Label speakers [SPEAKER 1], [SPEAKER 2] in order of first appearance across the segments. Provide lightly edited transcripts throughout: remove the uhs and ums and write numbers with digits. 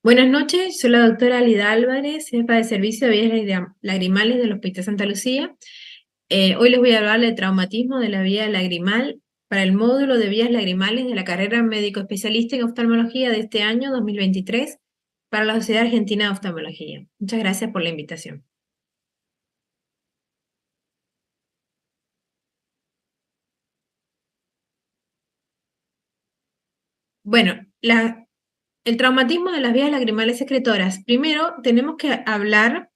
[SPEAKER 1] Buenas noches, soy la doctora Alida Álvarez, jefa de servicio de vías lagrimales del Hospital Santa Lucía. Hoy les voy a hablar del traumatismo de la vía lagrimal para el módulo de vías lagrimales de la carrera médico especialista en oftalmología de este año 2023 para la Sociedad Argentina de Oftalmología. Muchas gracias por la invitación. Bueno, el traumatismo de las vías lagrimales secretoras. Primero tenemos que hablar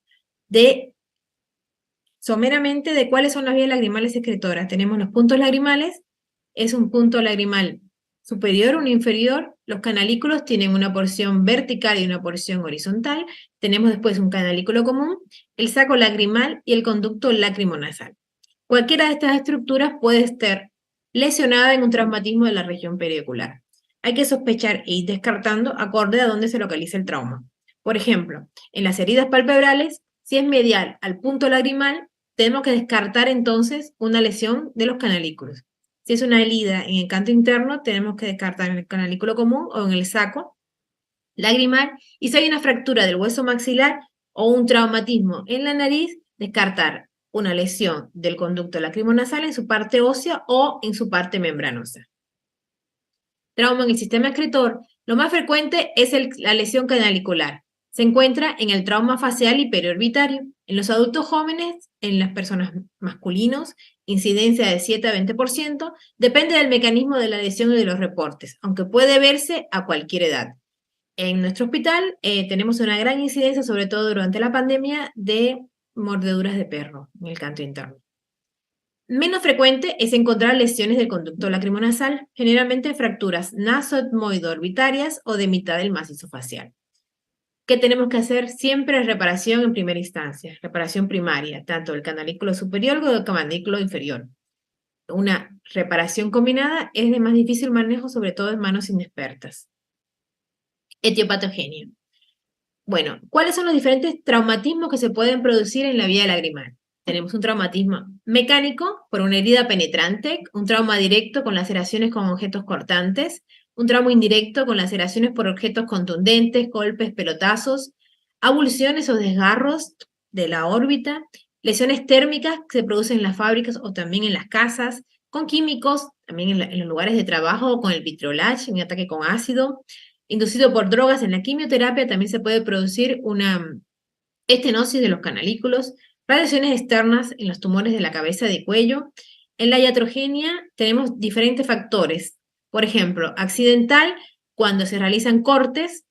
[SPEAKER 1] someramente de cuáles son las vías lagrimales secretoras. Tenemos los puntos lagrimales, es un punto lagrimal superior, uno inferior. Los canalículos tienen una porción vertical y una porción horizontal. Tenemos después un canalículo común, el saco lagrimal y el conducto lacrimonasal. Cualquiera de estas estructuras puede estar lesionada en un traumatismo de la región periocular. Hay que sospechar e ir descartando acorde a dónde se localiza el trauma. Por ejemplo, en las heridas palpebrales, si es medial al punto lagrimal, tenemos que descartar entonces una lesión de los canalículos. Si es una herida en el canto interno, tenemos que descartar en el canalículo común o en el saco lagrimal. Y si hay una fractura del hueso maxilar o un traumatismo en la nariz, descartar una lesión del conducto lacrimonasal en su parte ósea o en su parte membranosa. Trauma en el sistema excretor, lo más frecuente es la lesión canalicular. Se encuentra en el trauma facial y periorbitario. En los adultos jóvenes, en las personas masculinos, incidencia de 7 a 20%, depende del mecanismo de la lesión y de los reportes, aunque puede verse a cualquier edad. En nuestro hospital tenemos una gran incidencia, sobre todo durante la pandemia, de mordeduras de perro en el canto interno. Menos frecuente es encontrar lesiones del conducto lacrimonasal, generalmente fracturas nasoetmoido-orbitarias o de mitad del macizo facial. ¿Qué tenemos que hacer? Siempre reparación en primera instancia, reparación primaria, tanto del canalículo superior como del canalículo inferior. Una reparación combinada es de más difícil manejo, sobre todo en manos inexpertas. Etiopatogenia. Bueno, ¿cuáles son los diferentes traumatismos que se pueden producir en la vía lagrimal? Tenemos un traumatismo mecánico por una herida penetrante, un trauma directo con laceraciones con objetos cortantes, un trauma indirecto con laceraciones por objetos contundentes, golpes, pelotazos, avulsiones o desgarros de la órbita, lesiones térmicas que se producen en las fábricas o también en las casas, con químicos, también en los lugares de trabajo, con el vitriolage, un ataque con ácido, inducido por drogas. En la quimioterapia también se puede producir una estenosis de los canalículos, radiaciones externas en los tumores de la cabeza y cuello. En la iatrogenia tenemos diferentes factores. Por ejemplo, accidental, cuando se realizan cortes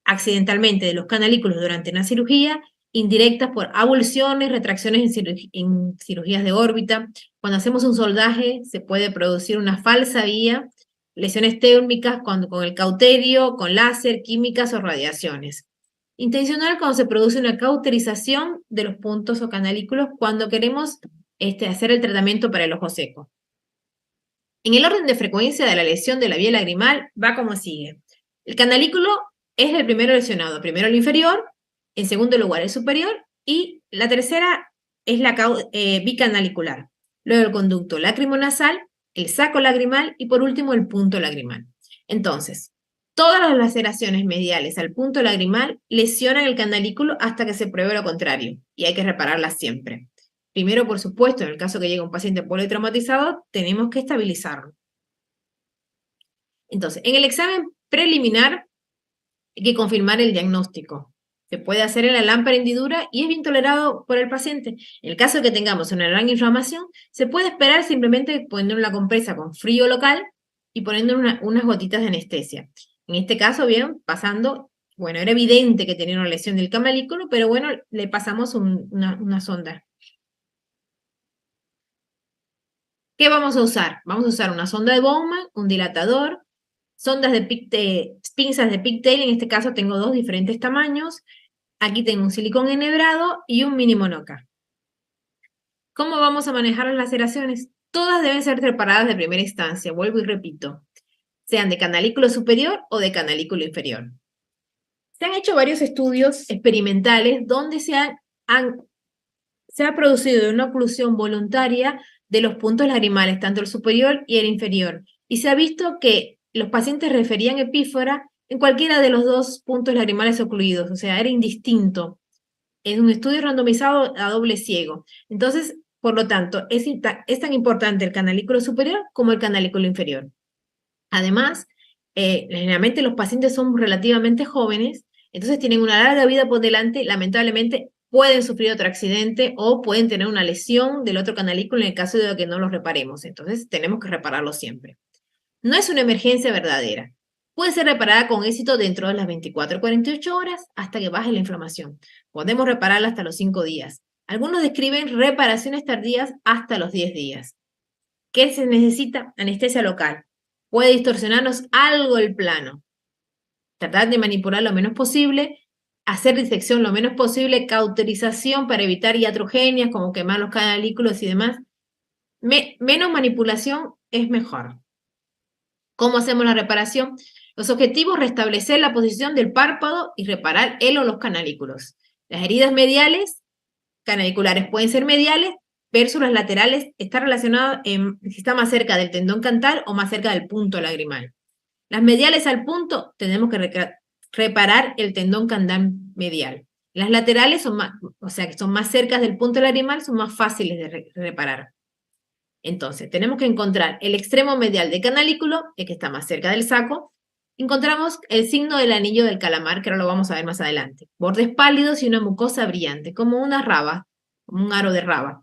[SPEAKER 1] accidentalmente de los canalículos durante una cirugía, indirectas por avulsiones, retracciones en cirugías de órbita. Cuando hacemos un soldaje se puede producir una falsa vía, lesiones térmicas con el cauterio, con láser, químicas o radiaciones. Intencional cuando se produce una cauterización de los puntos o canalículos cuando queremos hacer el tratamiento para el ojo seco. En el orden de frecuencia de la lesión de la vía lagrimal va como sigue. El canalículo es el primero lesionado, primero el inferior, en segundo lugar el superior y la tercera es la bicanalicular. Luego el conducto lacrimonasal, el saco lagrimal y por último el punto lagrimal. Entonces, todas las laceraciones mediales al punto lagrimal lesionan el canalículo hasta que se pruebe lo contrario y hay que repararlas siempre. Primero, por supuesto, en el caso que llegue un paciente politraumatizado, tenemos que estabilizarlo. Entonces, en el examen preliminar hay que confirmar el diagnóstico. Se puede hacer en la lámpara hendidura y es bien tolerado por el paciente. En el caso de que tengamos una gran inflamación, se puede esperar simplemente poniendo una compresa con frío local y poniendo unas gotitas de anestesia. En este caso, bien, pasando, bueno, era evidente que tenía una lesión del canalículo, pero bueno, le pasamos una sonda. ¿Qué vamos a usar? Vamos a usar una sonda de Bowman, un dilatador, sondas pinzas de pigtail, en este caso tengo dos diferentes tamaños. Aquí tengo un silicón enhebrado y un mini monoca. ¿Cómo vamos a manejar las laceraciones? Todas deben ser reparadas de primera instancia, vuelvo y repito, sean de canalículo superior o de canalículo inferior. Se han hecho varios estudios experimentales donde se ha producido una oclusión voluntaria de los puntos lagrimales, tanto el superior y el inferior. Y se ha visto que los pacientes referían epífora en cualquiera de los dos puntos lagrimales ocluidos, o sea, era indistinto. Es un estudio randomizado a doble ciego. Entonces, por lo tanto, es tan importante el canalículo superior como el canalículo inferior. Además, generalmente los pacientes son relativamente jóvenes, entonces tienen una larga vida por delante, lamentablemente pueden sufrir otro accidente o pueden tener una lesión del otro canalículo en el caso de que no los reparemos, entonces tenemos que repararlo siempre. No es una emergencia verdadera. Puede ser reparada con éxito dentro de las 24 o 48 horas hasta que baje la inflamación. Podemos repararla hasta los 5 días. Algunos describen reparaciones tardías hasta los 10 días. ¿Qué se necesita? Anestesia local. Puede distorsionarnos algo el plano. Tratar de manipular lo menos posible, hacer disección lo menos posible, cauterización para evitar iatrogenias como quemar los canalículos y demás. Menos manipulación es mejor. ¿Cómo hacemos la reparación? Los objetivos: restablecer la posición del párpado y reparar el o los canalículos. Las heridas mediales, canaliculares, pueden ser mediales versus las laterales, está relacionado si está más cerca del tendón cantal o más cerca del punto lagrimal. Las mediales al punto, tenemos que reparar el tendón cantal medial. Las laterales son más, o sea, que son más cerca del punto lagrimal, son más fáciles de reparar. Entonces, tenemos que encontrar el extremo medial del canalículo, el que está más cerca del saco. Encontramos el signo del anillo del calamar, que ahora lo vamos a ver más adelante. Bordes pálidos y una mucosa brillante, como una raba, como un aro de raba.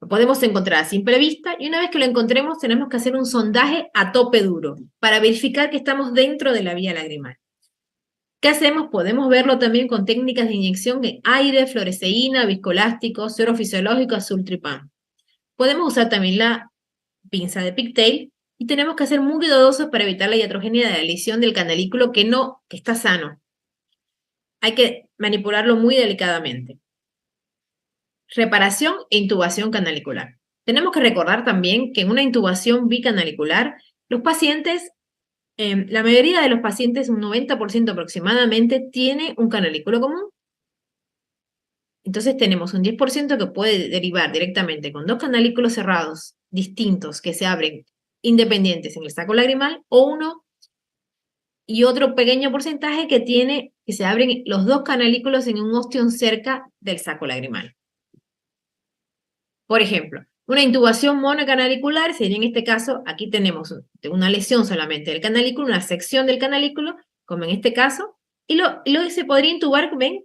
[SPEAKER 1] Lo podemos encontrar a simple vista y una vez que lo encontremos tenemos que hacer un sondaje a tope duro para verificar que estamos dentro de la vía lagrimal. ¿Qué hacemos? Podemos verlo también con técnicas de inyección de aire, fluoresceína, viscoelástico, suero fisiológico, azul tripán. Podemos usar también la pinza de pigtail y tenemos que ser muy cuidadosos para evitar la iatrogenia de la lesión del canalículo que está sano. Hay que manipularlo muy delicadamente. Reparación e intubación canalicular. Tenemos que recordar también que en una intubación bicanalicular, los pacientes, la mayoría de los pacientes, un 90% aproximadamente, tiene un canalículo común. Entonces tenemos un 10% que puede derivar directamente con dos canalículos cerrados distintos que se abren independientes en el saco lagrimal, o uno y otro pequeño porcentaje que se abren los dos canalículos en un ostión cerca del saco lagrimal. Por ejemplo, una intubación monocanalicular sería en este caso, aquí tenemos una lesión solamente del canalículo, una sección del canalículo, como en este caso, y lo se podría intubar, ven,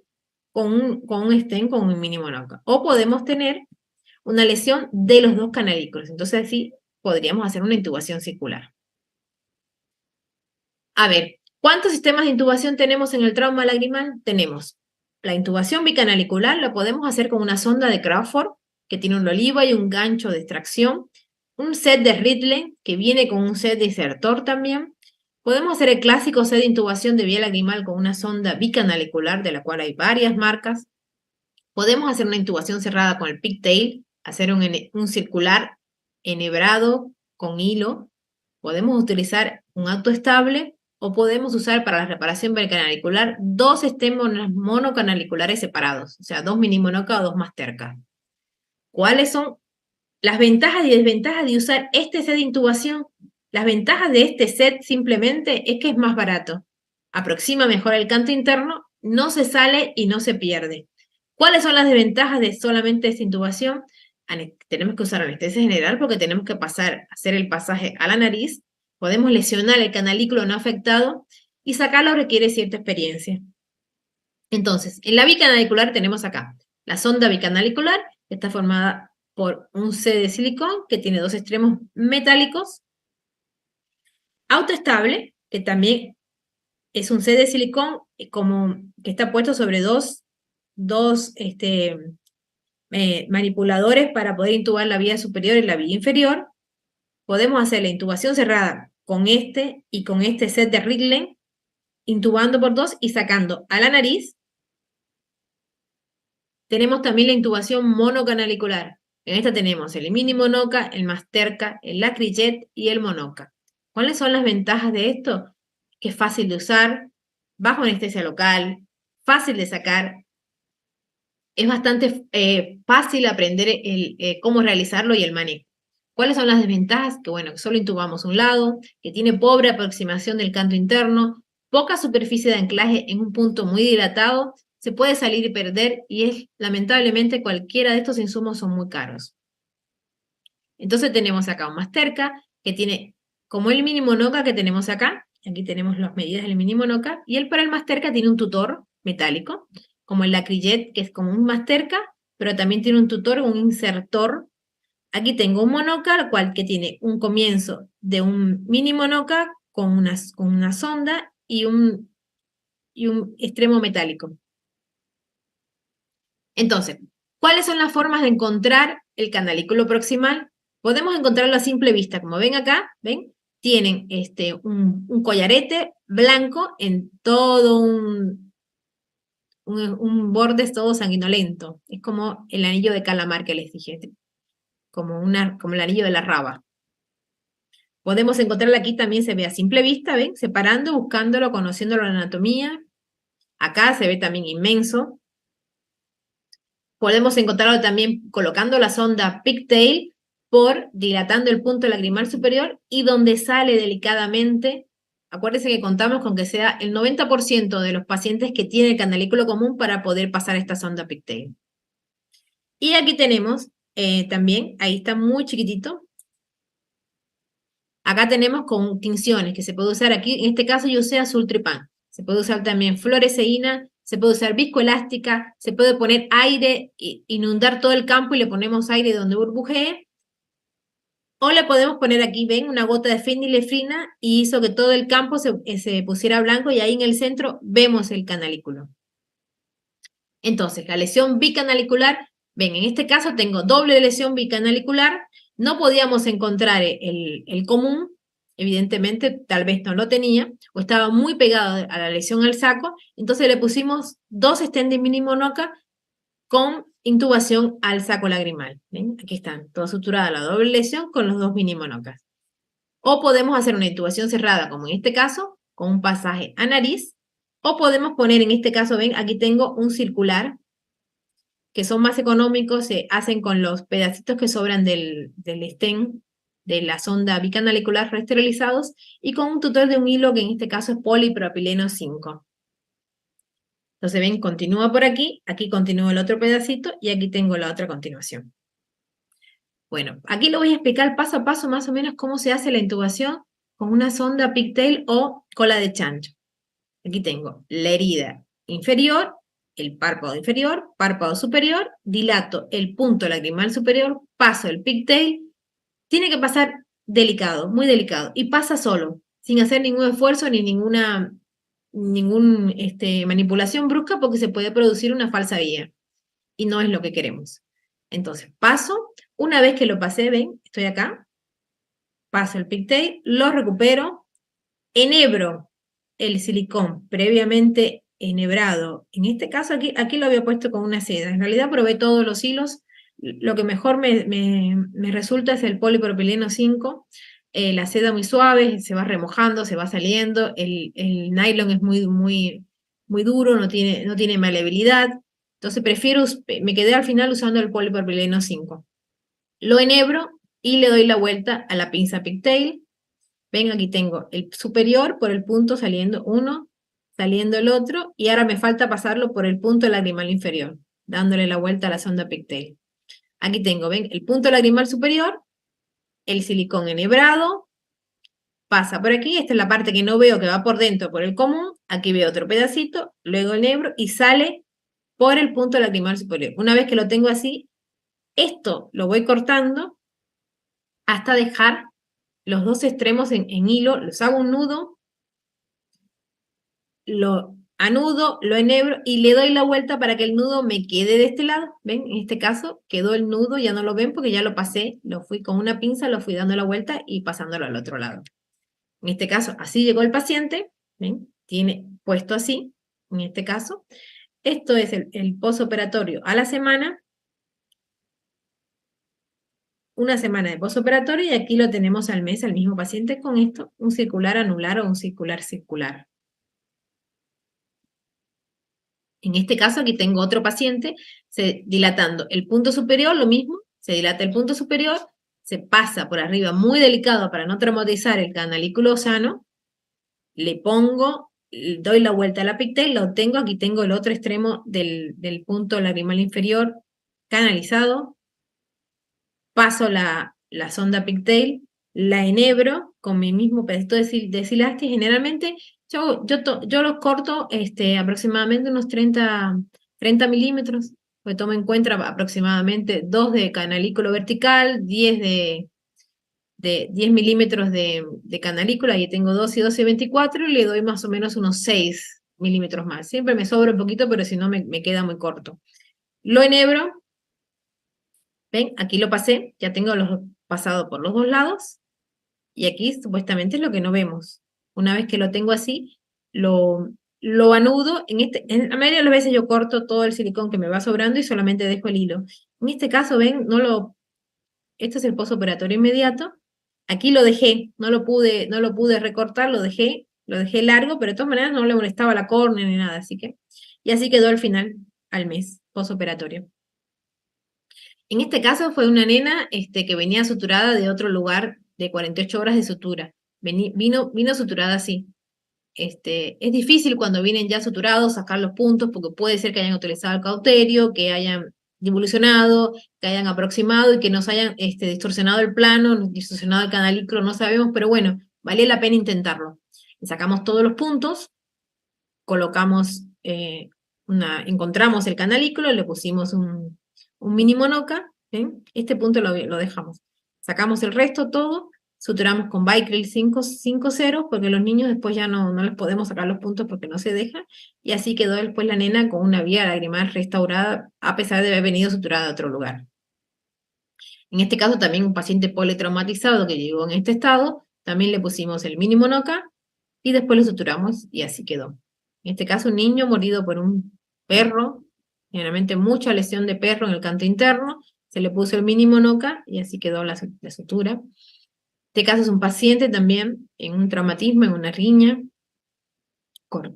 [SPEAKER 1] con un stent, con un mínimo NOCA. O podemos tener una lesión de los dos canalículos. Entonces así podríamos hacer una intubación circular. A ver, ¿cuántos sistemas de intubación tenemos en el trauma lagrimal? Tenemos la intubación bicanalicular, la podemos hacer con una sonda de Crawford, que tiene un oliva y un gancho de extracción, un set de Ridley, que viene con un set de insertor también. Podemos hacer el clásico set de intubación de vía lagrimal con una sonda bicanalicular, de la cual hay varias marcas. Podemos hacer una intubación cerrada con el pigtail, hacer un circular enhebrado con hilo. Podemos utilizar un auto estable o podemos usar para la reparación bicanalicular dos stents monocanaliculares separados, o sea, dos mini monoca o dos más tercas. ¿Cuáles son las ventajas y desventajas de usar este set de intubación? Las ventajas de este set simplemente es que es más barato, aproxima mejor el canto interno, no se sale y no se pierde. ¿Cuáles son las desventajas de solamente esta intubación? Tenemos que usar anestesia general porque tenemos que hacer el pasaje a la nariz, podemos lesionar el canalículo no afectado y sacarlo requiere cierta experiencia. Entonces, en la bicanalicular tenemos acá la sonda bicanalicular, que está formada por un C de silicón que tiene dos extremos metálicos, autoestable, que también es un C de silicón que está puesto sobre dos manipuladores para poder intubar la vía superior y la vía inferior. Podemos hacer la intubación cerrada con este y con este set de Ridley, intubando por dos y sacando a la nariz. Tenemos también la intubación monocanalicular. En esta tenemos el mini monoca, el Masterca, el Lacrijet y el monoca. ¿Cuáles son las ventajas de esto? Que es fácil de usar, bajo anestesia local, fácil de sacar. Es bastante fácil aprender cómo realizarlo y el manejo. ¿Cuáles son las desventajas? Que bueno, que solo intubamos un lado, que tiene pobre aproximación del canto interno, poca superficie de anclaje en un punto muy dilatado, se puede salir y perder y lamentablemente cualquiera de estos insumos son muy caros. Entonces tenemos acá un Mastercard que tiene como el mínimo NOCA que tenemos acá, aquí tenemos las medidas del mínimo NOCA, y para el Mastercard tiene un tutor metálico, como el Lacrillet, que es como un Mastercard, pero también tiene un tutor, un insertor. Aquí tengo un monoca, cual que tiene un comienzo de un mini monoca con una sonda y un extremo metálico. Entonces, ¿cuáles son las formas de encontrar el canalículo proximal? Podemos encontrarlo a simple vista, como ven acá, ¿ven? Tienen un collarete blanco en todo un borde todo sanguinolento. Es como el anillo de calamar que les dije, como el anillo de la raba. Podemos encontrarla aquí, también se ve a simple vista, ¿ven? Separando, buscándolo, conociendo la anatomía. Acá se ve también inmenso. Podemos encontrarlo también colocando la sonda pigtail dilatando el punto lagrimal superior y donde sale delicadamente. Acuérdense que contamos con que sea el 90% de los pacientes que tienen el canalículo común para poder pasar esta sonda pigtail. Y aquí tenemos también, ahí está muy chiquitito. Acá tenemos con tinciones que se puede usar aquí. En este caso yo usé azul tripán. Se puede usar también fluoresceína, se puede usar viscoelástica, se puede poner aire, inundar todo el campo y le ponemos aire donde burbujee. O le podemos poner aquí, ven, una gota de fenilefrina y hizo que todo el campo se pusiera blanco y ahí en el centro vemos el canalículo. Entonces, la lesión bicanalicular, ven, en este caso tengo doble lesión bicanalicular, no podíamos encontrar el común, evidentemente tal vez no lo tenía, o estaba muy pegado a la lesión al saco, entonces le pusimos 2 stents de mínimo NOCA con intubación al saco lagrimal. ¿Ven? Aquí están, toda suturada la doble lesión con los 2 mínimo NOCA. O podemos hacer una intubación cerrada, como en este caso, con un pasaje a nariz, o podemos poner, en este caso, ven, aquí tengo un circular, que son más económicos, se hacen con los pedacitos que sobran del stent, de la sonda bicanalicular reesterilizados, y con un tutor de un hilo que en este caso es polipropileno 5. Entonces ven, continúa por aquí continúa el otro pedacito, y aquí tengo la otra continuación. Bueno, aquí lo voy a explicar paso a paso más o menos cómo se hace la intubación con una sonda pigtail o cola de chancho. Aquí tengo la herida inferior, el párpado inferior, párpado superior, dilato el punto lagrimal superior, paso el pigtail. Tiene que pasar delicado, muy delicado, y pasa solo, sin hacer ningún esfuerzo ni ninguna manipulación brusca porque se puede producir una falsa vía y no es lo que queremos. Entonces, paso, una vez que lo pasé, ven, estoy acá, paso el pigtail, lo recupero, enhebro el silicón previamente enhebrado. En este caso aquí lo había puesto con una seda. En realidad probé todos los hilos. Lo que mejor me resulta es el polipropileno 5. La seda muy suave, se va remojando, se va saliendo. El nylon es muy duro, no tiene maleabilidad. Entonces me quedé al final usando el polipropileno 5. Lo enhebro y le doy la vuelta a la pinza pigtail. Ven, aquí tengo el superior por el punto saliendo uno, saliendo el otro, y ahora me falta pasarlo por el punto lagrimal inferior, dándole la vuelta a la sonda pigtail. Aquí tengo, ven, el punto lagrimal superior, el silicón enhebrado, pasa por aquí, esta es la parte que no veo que va por dentro por el común, aquí veo otro pedacito, luego enhebro y sale por el punto lagrimal superior. Una vez que lo tengo así, esto lo voy cortando hasta dejar los dos extremos en hilo, los hago un nudo, lo anudo, lo enhebro y le doy la vuelta para que el nudo me quede de este lado. ¿Ven? En este caso quedó el nudo, ya no lo ven porque ya lo pasé, lo fui con una pinza, lo fui dando la vuelta y pasándolo al otro lado. En este caso, así llegó el paciente, ¿ven? Tiene puesto así, en este caso. Esto es el posoperatorio a la semana. Una semana de posoperatorio y aquí lo tenemos al mes al mismo paciente con esto, un circular anular o un circular circular. En este caso aquí tengo otro paciente dilatando el punto superior, lo mismo, se dilata el punto superior, se pasa por arriba muy delicado para no traumatizar el canalículo sano, le pongo doy la vuelta a la pigtail, lo tengo, aquí tengo el otro extremo del punto lagrimal inferior canalizado, paso la sonda pigtail, la enhebro con mi mismo pedacito de silastis. Generalmente yo los corto aproximadamente unos 30 milímetros, pues tomo en cuenta aproximadamente 2 de canalículo vertical, 10 milímetros de canalícula, ahí tengo 12 y 12 y 24, y le doy más o menos unos 6 milímetros más. Siempre me sobra un poquito, pero si no me queda muy corto. Lo enhebro, ven, aquí lo pasé, ya tengo los pasado por los dos lados, y aquí supuestamente es lo que no vemos. Una vez que lo tengo así, lo anudo. En la mayoría de las veces yo corto todo el silicón que me va sobrando y solamente dejo el hilo. En este caso, ven, este es el postoperatorio inmediato. Aquí lo dejé, no lo pude recortar, lo dejé largo, pero de todas maneras no le molestaba la córnea ni nada, y así quedó al final, al mes, postoperatorio. En este caso fue una nena que venía suturada de otro lugar de 48 horas de sutura. Vino suturada así. Es difícil cuando vienen ya suturados sacar los puntos porque puede ser que hayan utilizado el cauterio, que hayan evolucionado, que hayan aproximado y que nos hayan distorsionado el plano, distorsionado el canalículo, no sabemos, pero bueno, vale la pena intentarlo. Le sacamos todos los puntos, colocamos, encontramos el canalículo, le pusimos un mini monoca, ¿eh? Este punto lo dejamos. Sacamos el resto todo, suturamos con Vicryl 5.0, porque los niños después ya no les podemos sacar los puntos porque no se deja, y así quedó después la nena con una vía lagrimal restaurada, a pesar de haber venido suturada de otro lugar. En este caso también un paciente politraumatizado que llegó en este estado, también le pusimos el mini monoca, y después lo suturamos, y así quedó. En este caso un niño mordido por un perro, generalmente mucha lesión de perro en el canto interno, se le puso el mini monoca, y así quedó la sutura. Este caso es un paciente también en un traumatismo, en una riña,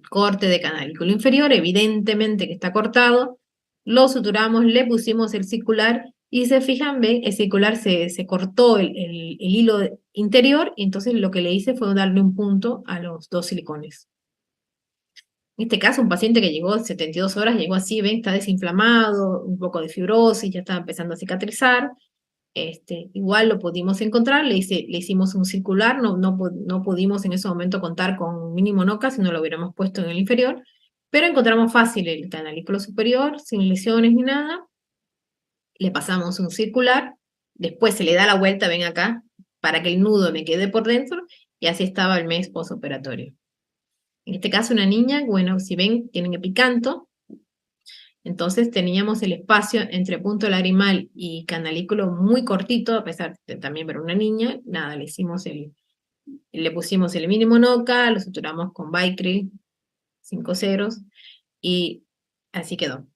[SPEAKER 1] corte de canalículo inferior, evidentemente que está cortado, lo suturamos, le pusimos el circular, y se fijan, ven, el circular se cortó el hilo interior, y entonces lo que le hice fue darle un punto a los dos silicones. En este caso, un paciente que llegó 72 horas, llegó así, ven, está desinflamado, un poco de fibrosis, ya está empezando a cicatrizar. Igual lo pudimos encontrar, le hicimos un circular, no pudimos en ese momento contar con mínimo noca, si no lo hubiéramos puesto en el inferior, pero encontramos fácil el canalículo superior, sin lesiones ni nada, le pasamos un circular, después se le da la vuelta, ven acá, para que el nudo me quede por dentro, y así estaba el mes posoperatorio. En este caso una niña, bueno, si ven, tienen epicanto, entonces teníamos el espacio entre punto lagrimal y canalículo muy cortito, a pesar de también ver una niña. Nada, le pusimos el mínimo noca, lo suturamos con Vicryl 5 ceros, y así quedó.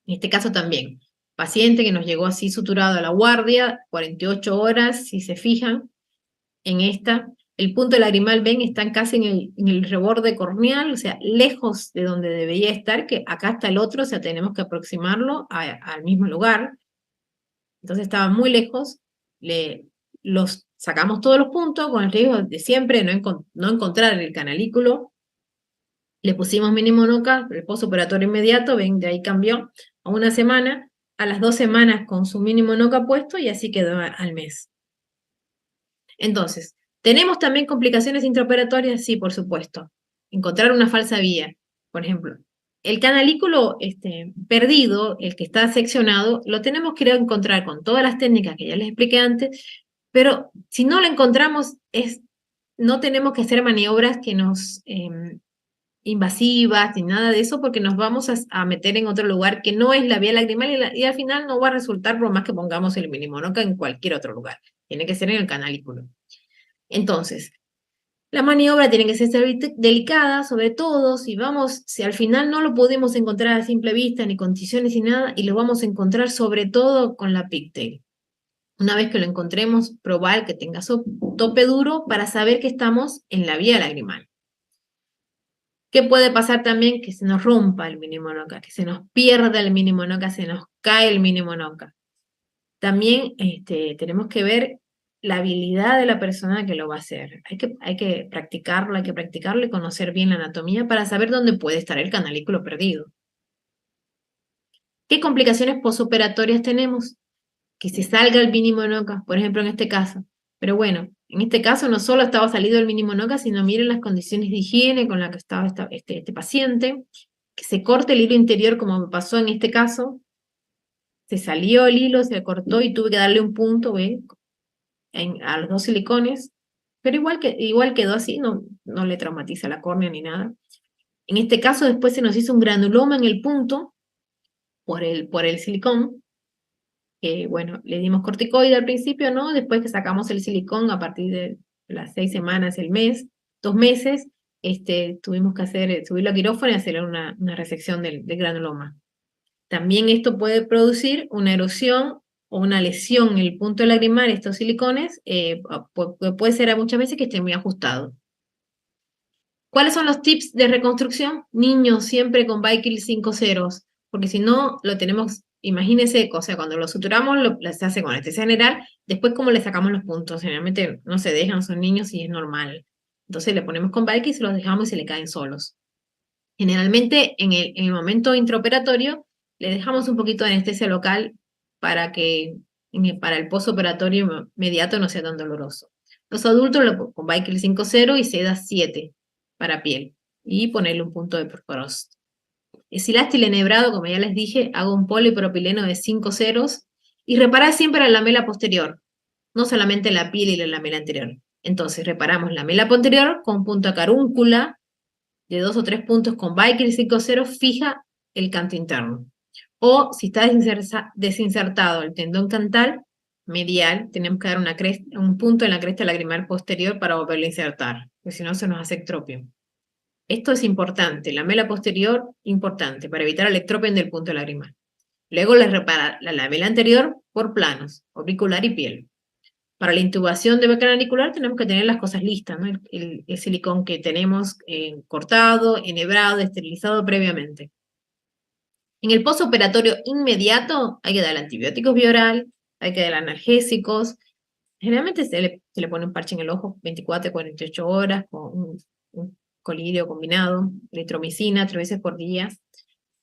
[SPEAKER 1] En este caso también, paciente que nos llegó así suturado a la guardia, 48 horas, si se fijan, en esta, el punto lagrimal, ven, están casi en el reborde corneal, o sea, lejos de donde debería estar, que acá está el otro, o sea, tenemos que aproximarlo al mismo lugar. Entonces estaba muy lejos, los sacamos todos los puntos con el riesgo de siempre no encontrar el canalículo, le pusimos mínimo noca, el postoperatorio inmediato, ven, de ahí cambió a una semana, a las 2 semanas con su mínimo noca puesto, y así quedó al mes. Entonces, ¿tenemos también complicaciones intraoperatorias? Sí, por supuesto. Encontrar una falsa vía, por ejemplo. El canalículo perdido, el que está seccionado, lo tenemos que ir a encontrar con todas las técnicas que ya les expliqué antes, pero si no lo encontramos, no tenemos que hacer maniobras que nos invasivas ni nada de eso, porque nos vamos a meter en otro lugar que no es la vía lagrimal, y al final no va a resultar por más que pongamos el mínimo noca en cualquier otro lugar. Tiene que ser en el canalículo. Entonces, la maniobra tiene que ser delicada, sobre todo si al final no lo podemos encontrar a simple vista, ni condiciones ni nada, y lo vamos a encontrar sobre todo con la pigtail. Una vez que lo encontremos, probar que tenga tope duro para saber que estamos en la vía lagrimal. ¿Qué puede pasar también? Que se nos rompa el mínimo noca, que se nos pierda el mínimo noca, se nos cae el mínimo noca. También tenemos que ver la habilidad de la persona que lo va a hacer. Hay que practicarlo y conocer bien la anatomía para saber dónde puede estar el canalículo perdido. ¿Qué complicaciones posoperatorias tenemos? Que se salga el mínimo NOCA, por ejemplo, en este caso. Pero bueno, en este caso no solo estaba salido el mínimo NOCA, sino miren las condiciones de higiene con las que estaba este paciente, que se corte el hilo interior como me pasó en este caso, se salió el hilo, se cortó y tuve que darle un punto, ¿ven? A los dos silicones, pero igual quedó así, no le traumatiza la córnea ni nada. En este caso después se nos hizo un granuloma en el punto por el silicón, que bueno, le dimos corticoide al principio, ¿no? Después que sacamos el silicón a partir de las 6 semanas, el mes, 2 meses, tuvimos que subirlo a quirófano y hacer una resección del granuloma. También esto puede producir una erosión o una lesión en el punto lagrimal, estos silicones, puede ser muchas veces que esté muy ajustado. ¿Cuáles son los tips de reconstrucción? Niños, siempre con Bikil 5 ceros, porque si no, lo tenemos, imagínense, o sea, cuando lo suturamos, se hace con anestesia general, después cómo le sacamos los puntos, generalmente no se dejan, son niños y es normal. Entonces le ponemos con Bikil, se los dejamos y se le caen solos. Generalmente en el momento intraoperatorio le dejamos un poquito de anestesia local para que para el postoperatorio inmediato no sea tan doloroso. Los adultos con Bikil 5.0 y seda 7 para piel y ponerle un punto de Perforust. El silástile enhebrado, como ya les dije, hago un polipropileno de 5 ceros y reparar siempre la lamela posterior, no solamente la piel y la lamela anterior. Entonces reparamos la lamela posterior con punto a carúncula de 2 o 3 puntos con Bikil 5.0, fija el canto interno. O si está desinsertado el tendón cantal medial, tenemos que dar un punto en la cresta lagrimal posterior para volverlo a insertar, porque si no se nos hace ectropio. Esto es importante, la lamela posterior, importante, para evitar el ectropio del punto lagrimal. Luego le repara la lamela anterior por planos, auricular y piel. Para la intubación de beca auricular tenemos que tener las cosas listas, ¿no? El silicón que tenemos cortado, enhebrado, esterilizado previamente. En el postoperatorio inmediato hay que dar antibióticos bioral, hay que dar analgésicos. Generalmente se le pone un parche en el ojo 24 a 48 horas con un colirio combinado, eritromicina 3 veces por día,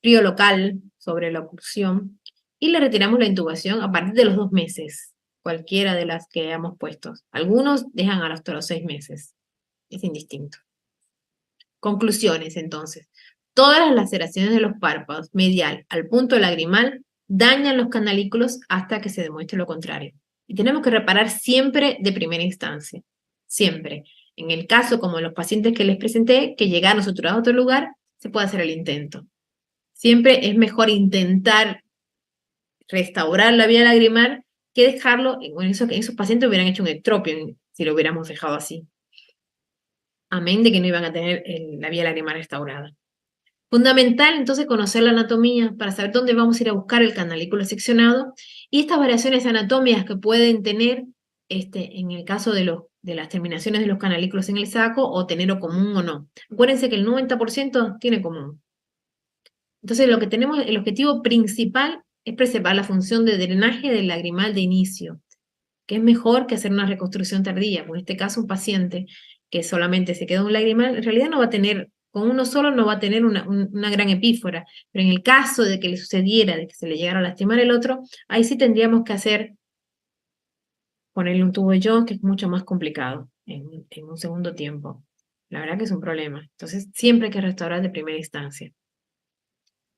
[SPEAKER 1] frío local sobre la oclusión, y le retiramos la intubación a partir de los 2 meses, cualquiera de las que hayamos puesto. Algunos dejan hasta los 6 meses, es indistinto. Conclusiones, entonces. Todas las laceraciones de los párpados medial al punto lagrimal dañan los canalículos hasta que se demuestre lo contrario. Y tenemos que reparar siempre de primera instancia, siempre. En el caso, como en los pacientes que les presenté, que llegaron suturados a otro lugar, se puede hacer el intento. Siempre es mejor intentar restaurar la vía lagrimal que dejarlo, en esos pacientes hubieran hecho un ectropio si lo hubiéramos dejado así. Amén de que no iban a tener la vía lagrimal restaurada. Fundamental entonces conocer la anatomía para saber dónde vamos a ir a buscar el canalículo seccionado y estas variaciones anatómicas que pueden tener en el caso de las terminaciones de los canalículos en el saco o tener o común o no. Acuérdense que el 90% tiene común. Entonces lo que tenemos, el objetivo principal es preservar la función de drenaje del lagrimal de inicio, que es mejor que hacer una reconstrucción tardía. En este caso un paciente que solamente se quedó un lagrimal, en realidad no va a tener, con uno solo no va a tener una gran epífora, pero en el caso de que le sucediera, de que se le llegara a lastimar el otro, ahí sí tendríamos que ponerle un tubo de Jones, que es mucho más complicado en un segundo tiempo. La verdad que es un problema. Entonces siempre hay que restaurar de primera instancia.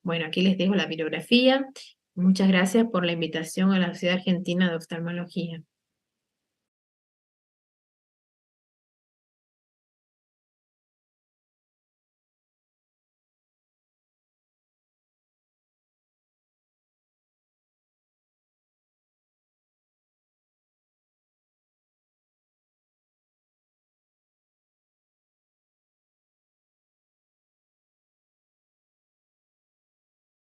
[SPEAKER 1] Bueno, aquí les dejo la bibliografía. Muchas gracias por la invitación a la Sociedad Argentina de Oftalmología.